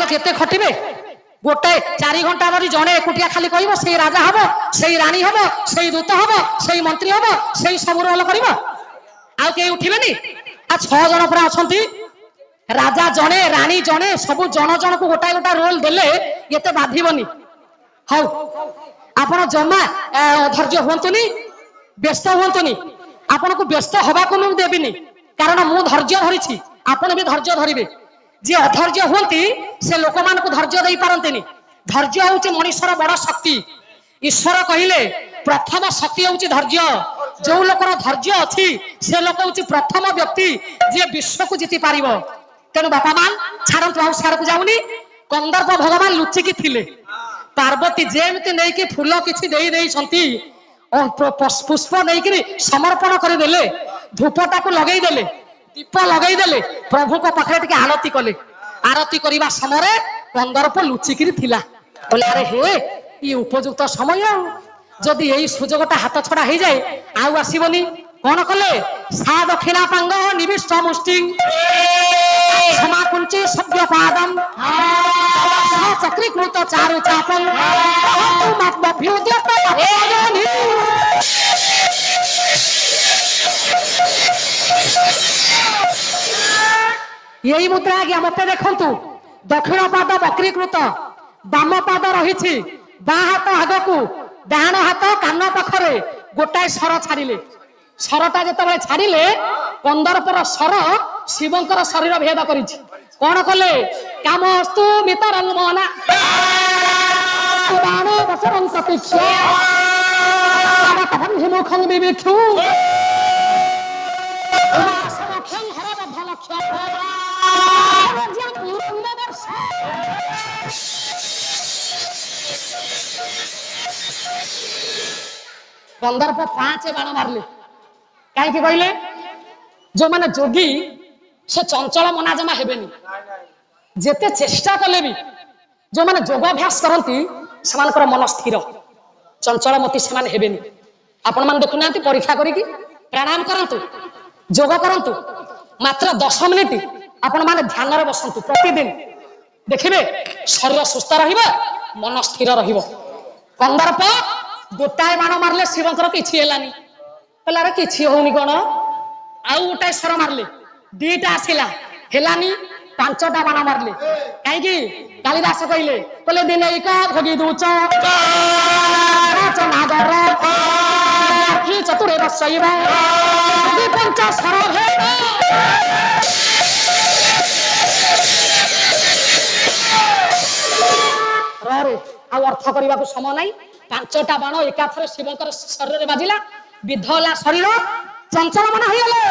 केते खटिबे गोटे 4 घंटा धरी जड़े एकुटिया खाली कहब से राजा हम से राणी हम से दूत हम से मंत्री हम से सब रोल कर उठिबेनि आ 6 जन पूरा अच्छा राजा जड़े राणी जड़े सब जन जन को गोटाए गोटा रोल देले ये बाधिबनी हाउ आपण जमा धैर्य हुंतुनी व्यस्त हुंतुनी आपण को व्यस्त हवा को मुझे देविनी कारण मु धैर्य धरी आपण भी धैर्य धरिबे जे अधैर्य होती से लोक मान को धैर्य दे पारंतेनी धैर्य होउची मनुष्यर बड़ शक्ति ईश्वर कहिले प्रथम शक्ति होउची धैर्य जो लोकर धैर्य अछि से लोक होउची प्रथम व्यक्ति जे विश्व को जीति पारिबो तेनु बापा मान छाड़ंतु आउ सार को जाउनी कंदर्प भगवान लुचिकी थिले पार्वती जेमती नहीं कि फूल किछि देई देई छंती पुष्प नहीं कि समर्पण कर देले धूपटा को लगई देले दीप लगई देले प्रभु को पाखरे टिके आरती कले आरती करबा समय कंदर्प लुचिकी थिला बोले अरे हे ये उपयुक्त समय जदि यही सुजोगटा हाथ छड़ा हो जाए आउ आसबनी कौन कले सा दक्षिणा पांग निविष्ट मुष्टि क्षमा कुंची सभ्य पादम चक्रीकृत चारु चापम यही मुद्रा आज्ञा मत देखु दक्षिण पाद वक्रीकृत बाम पाद रही बा हाथ आग को डाण हाथ कान पाखरे गोटाए सर छाड़िले सरटा जिते छाड़िले कंदर्पर सर शिवंकर शरीर भेद कर कौन कले कामस्तु मितरं मना कंदर्प 5 बाण मारले कहीं कहले जो माने जोगी से चंचल मना जमा हेबेनी जेते चेष्टा कले भी जो माने योगाभ्यास करती से मन स्थिर चंचल मती से हेबेनी आपण मान देखुना परीक्षा करिकी प्राणायाम करंतु योग करंतु मात्र 10 मिनिट आपण माने ध्यान रे बसंतु प्रतिदिन देखिबे शरीर सुस्थ रहिबो मन स्थिर रहिबो कंदर्प गोटाए बाण मारले शिवंकर किछि हेलानी कहला रे किछि होउनी कोन आउ गोटाए सर मारले दीटा आसिला हेलानी 5टा बाण मारले काईकी कालिदास कहले कहले दिन एक भगी दूच नागर की चतुरे रसइबा पंच सर हे रे आ अर्थ करबा को समय नाही 5टा बाण एकाथरे शिवंकर शरीर रे बाजिला विधला शरीर चंचल मन होइले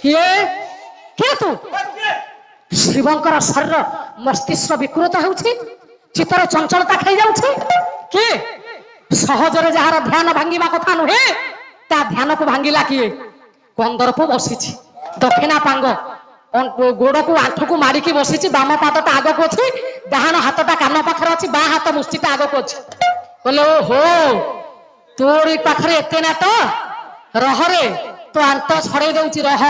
किए के तू शिवंकर शरीर मस्तिष्क विकृत होउछि चित्तर चंचलता खाई जाउछि के सहजरे जहार ध्यान भांगिबा कथा नुहे ता ध्यान को भांगिला किए कंदर्प बसिछि दक्षिणा पांग गोड़ को आंठू को मारिकी बसी बाम पादटा आग को अच्छी डाहाण हाथटा कान पाखरे अच्छी बा हाथ मुष्टिटा आग को अच्छी बोले हो तोरी पाखरे एते नाट रहरे तो आंत छड़े दउची रह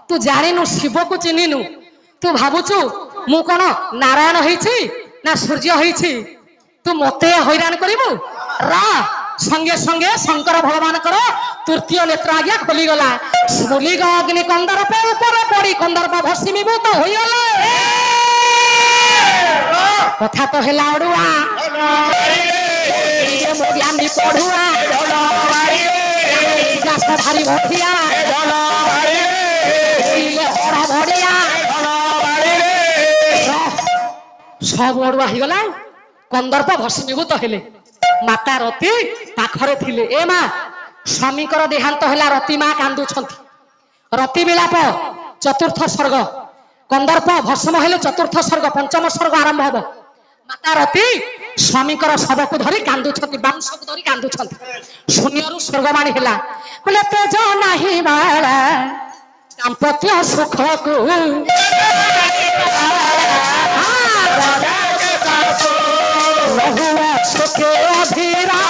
तू जानिनु शिव को चिन्हिनु तू भाबुचु मु कोन नारायण होईछि ना सूर्य होईछि तू मते हैरान करिवु रा संगे संगे शंकर भगवान करो तृतीय नेत्र आज्ञा खोली गला स्फुलिग अग्नि कंदर्प ऊपर पड़ी कंदर्प भस्मीभूत होइगले कथा तो हेला अड़ुआ मोगियामी पढ़ुआ भारी भटिया भड़िया सब अड़ुआ होगला कंदर्प भस्मीभूत हेले माता रति पाखरे थिले ए माँ स्वामी देहांत है रति माँ कांदुछंती रति विलाप चतुर्थ सर्ग कंदर्प भस्म हेले चतुर्थ सर्ग पंचम सर्ग आरंभ हब माता रति स्वामी शव को धरी कांदुछंती बांश को धरी कांदुछंती शून्य स्वर्गवाणी हेला बोले तेज नाही बाला दाम्पत्य सुख को रहुआ सुखे अधीरा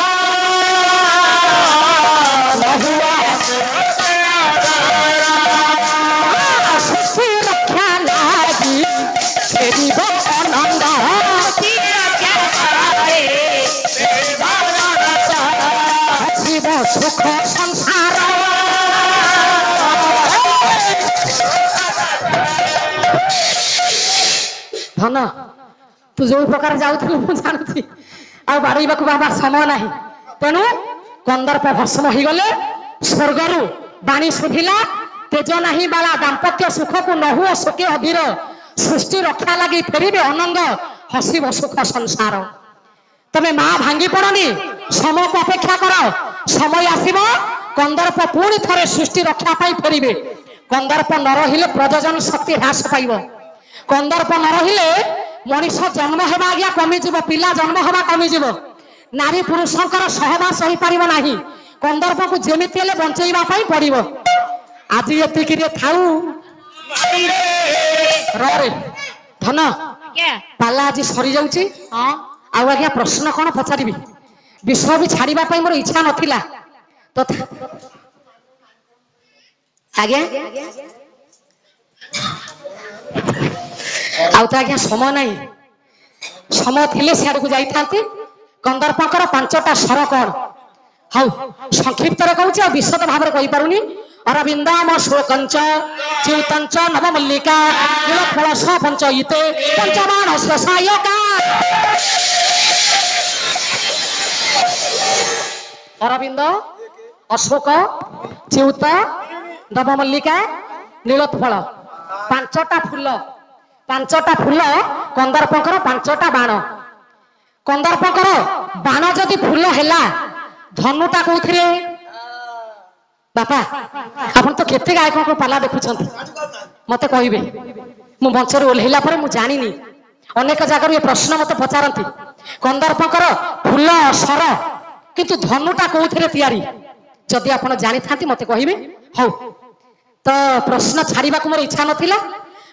ଧନ ତୁ ଯୋଉ ପ୍ରକାର ଯାଉଥିଲୁ ମୁଁ ଜାଣୁଛି ଆଉ ବାଡ଼େଇବାକୁ ବାବା ସମୟ ନାହିଁ ତେଣୁ କନ୍ଦର୍ପ ଭସ୍ମ ହେଇଗଲେ ସ୍ୱର୍ଗରୁ ବାଣୀ ଶୁଭିଲା ତେଜ ନାହିଁ ବାଳା ଦାମ୍ପତ୍ୟ ସୁଖକୁ ନହୁଅ ସୁଖେ ଅଧୀର ସୃଷ୍ଟି ରକ୍ଷା ଲାଗି ଫେରିବେ ଅନଙ୍ଗ ହସିବ ସୁଖ ସଂସାର। ତମେ ମା ଭାଙ୍ଗି ପଡନି ସମୟକୁ ଅପେକ୍ଷା କର ସମୟ ଆସିବ କନ୍ଦର୍ପ ପୁଣି ଥରେ ସୃଷ୍ଟି ରକ୍ଷା ପାଇଁ ଫେରିବେ। କନ୍ଦର୍ପ ନ ରହିଲେ ପ୍ରଜନନ ଶକ୍ତି ହ୍ରାସ ପାଇବ। କନ୍ଦର୍ପ ନ ରହିଲେ ମଣିଷ ଜନ୍ମ ହେବା ଆଜ୍ଞା କମିଯିବ ପିଲା ଜନ୍ମ ହେବା କମିଯିବ ନାରୀ ପୁରୁଷଙ୍କର ସହବାସ ହେଇପାରିବ ନାହିଁ କନ୍ଦର୍ପକୁ ଯେମିତି ହେଲେ ବଞ୍ଚେଇବା ପାଇଁ ପଡିବ। ଆଜି ଏତିକିରେ ଥାଉ ରରେ ଧନ ପାଲା ଆଜି ସରିଯାଉଛି ଆଉ ଆଜ୍ଞା ପ୍ରଶ୍ନ କଣ ପଚାରିବି ବିଷୟ ବି ଛାଡିବା ପାଇଁ ମୋର ଇଚ୍ଛା ନଥିଲା ତଥା ଆଜ୍ଞା ଆଉ ତ ଆଜ୍ଞା ସମୟ ନାହିଁ ସମୟ ଥିଲେ ସିଆଡକୁ ଯାଇଥାନ୍ତି। କନ୍ଦର୍ପଙ୍କର 5ଟା ସ୍ୱର କଣ ହଉ ସଂକ୍ଷିପ୍ତରେ କହୁଛି ଆଉ ବିଶଦ ଭାବରେ କହିପାରୁନି। ଅରବିନ୍ଦାମ ଶୋକଞ୍ଚ ଚ୍ୟୁତଞ୍ଚ ନବମଲ୍ଲିକା ନୀଳଫଳସ ପଞ୍ଚଇତେ ପଞ୍ଚବାଣ ଶ୍ଳେଷାୟକା। ଅରବିନ୍ଦ ଅଶୋକ ଚ୍ୟୁତ ନବମଲ୍ଲିକା ନୀଳଫଳ 5ଟା ଫୁଲ 5ଟା ଫୁଲ କନ୍ଦର୍ପଙ୍କର 5ଟା ବାଣ। କନ୍ଦର୍ପଙ୍କର ବାଣ ଯଦି ଫୁଲ ହେଲା ଧନୁଟା କୋଉଥିରେ ବାପା ଆପଣ ତ କେତେ ଗାୟକଙ୍କ ପାଲା ଦେଖୁଛନ୍ତି ମତେ କହିବେ ମୁଁ ମଞ୍ଚରୁ ଓହ୍ଲେଇଲା ପରେ ମୁଁ ଜାଣିନି ଅନେକ ଜାଗାରୁ ଏ ପ୍ରଶ୍ନ ମତେ ପଚାରନ୍ତି କନ୍ଦର୍ପଙ୍କର ଫୁଲ ସର କିନ୍ତୁ ଧନୁଟା କୋଉଥିରେ ତିଆରି ଯଦି ଆପଣ ଜାଣିଥାନ୍ତି ମତେ କହିବେ। ହଉ ତ ପ୍ରଶ୍ନ ଛାଡିବାକୁ ମୋର ଇଚ୍ଛା ନଥିଲା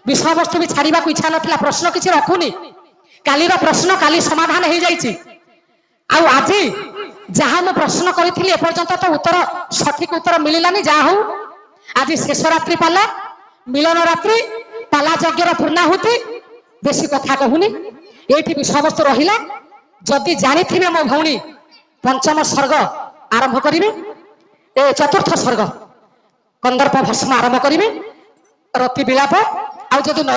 ବିଷୟବସ୍ତୁ ବି ଛାଡିବାକୁ ଇଚ୍ଛା ନଥିଲା ପ୍ରଶ୍ନ କିଛି ରଖୁନି କାଲିର ପ୍ରଶ୍ନ କାଲି ସମାଧାନ ହେଇଯାଇଛି ଆଉ ଆଜି ଯାହା ମୁଁ ପ୍ରଶ୍ନ କରିଥିଲି ଏପର୍ଯ୍ୟନ୍ତ ତ ଉତ୍ତର ସଠିକ ଉତ୍ତର ମିଳିଲାନି ଯାହା ହଉ ଆଜି ଶେଷ ରାତ୍ରି ପାଲା ମିଳନ ରାତ୍ରି ପାଲା ଯଜ୍ଞର ପୂର୍ଣ୍ଣାହୁତି ବେଶୀ କଥା କହୁନି ଏଇଠି ବିଷୟବସ୍ତୁ ରହିଲା ଯଦି ଜାଣିଥିବେ ମୋ ଭଉଣୀ ପଞ୍ଚମ ସ୍ୱର୍ଗ ଆରମ୍ଭ କରିବେ ଏ ଚତୁର୍ଥ ସ୍ୱର୍ଗ କନ୍ଦର୍ପ ଭସ୍ମ ଆରମ୍ଭ କରିବେ ରତି ବିଳାପ ଆଉ ଯଦି ନ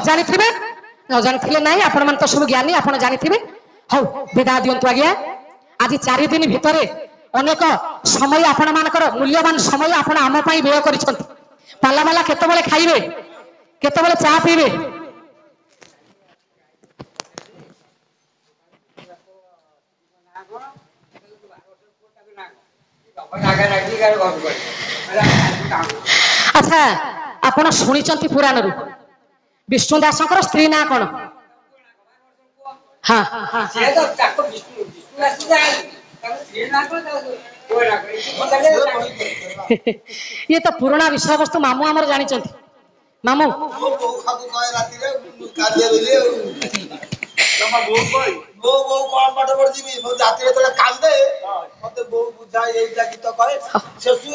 ଜାଣିଥିଲେ ନାହିଁ ଆପଣ ମାନେ ତ ସବୁ ଜ୍ଞାନୀ ଆପଣ ଜାଣିଥିବେ। ହଉ ବିଦାୟ ଦିଅନ୍ତୁ ଆଜ୍ଞା ଆଜି 4 ଦିନ ଭିତରେ ଅନେକ ସମୟ ଆପଣ ମାନଙ୍କର ମୂଲ୍ୟବାନ ସମୟ ଆପଣ ଆମ ପାଇଁ ବ୍ୟୟ କରିଛନ୍ତି। ପାଲାମାଲା କେତେବେଳେ ଖାଇବେ କେତେବେଳେ ଚା ପିଇବେ ଆଚ୍ଛା ଆପଣ ଶୁଣିଛନ୍ତି ପୁରାଣରୁ ବିଷ୍ଣୁ ଦାସଙ୍କର ସ୍ତ୍ରୀ ନାଁ କଣ? ହଁ ଇଏ ତ ପୁରୁଣା ବିଷୟବସ୍ତୁ ମାମୁଁ ଆମର ଜାଣିଛନ୍ତି ମାମୁଁ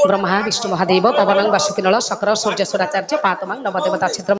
ବ୍ରହ୍ମା ବିଷ୍ଣୁ ମହାଦେବ ପବନ ବାସୁକିନଳ ଶକ୍ର ସୂର୍ଯ୍ୟ ସୁରାଚାର୍ଯ୍ୟ ପାତମାଂ ନବଦେବତା ଛିଦ୍ର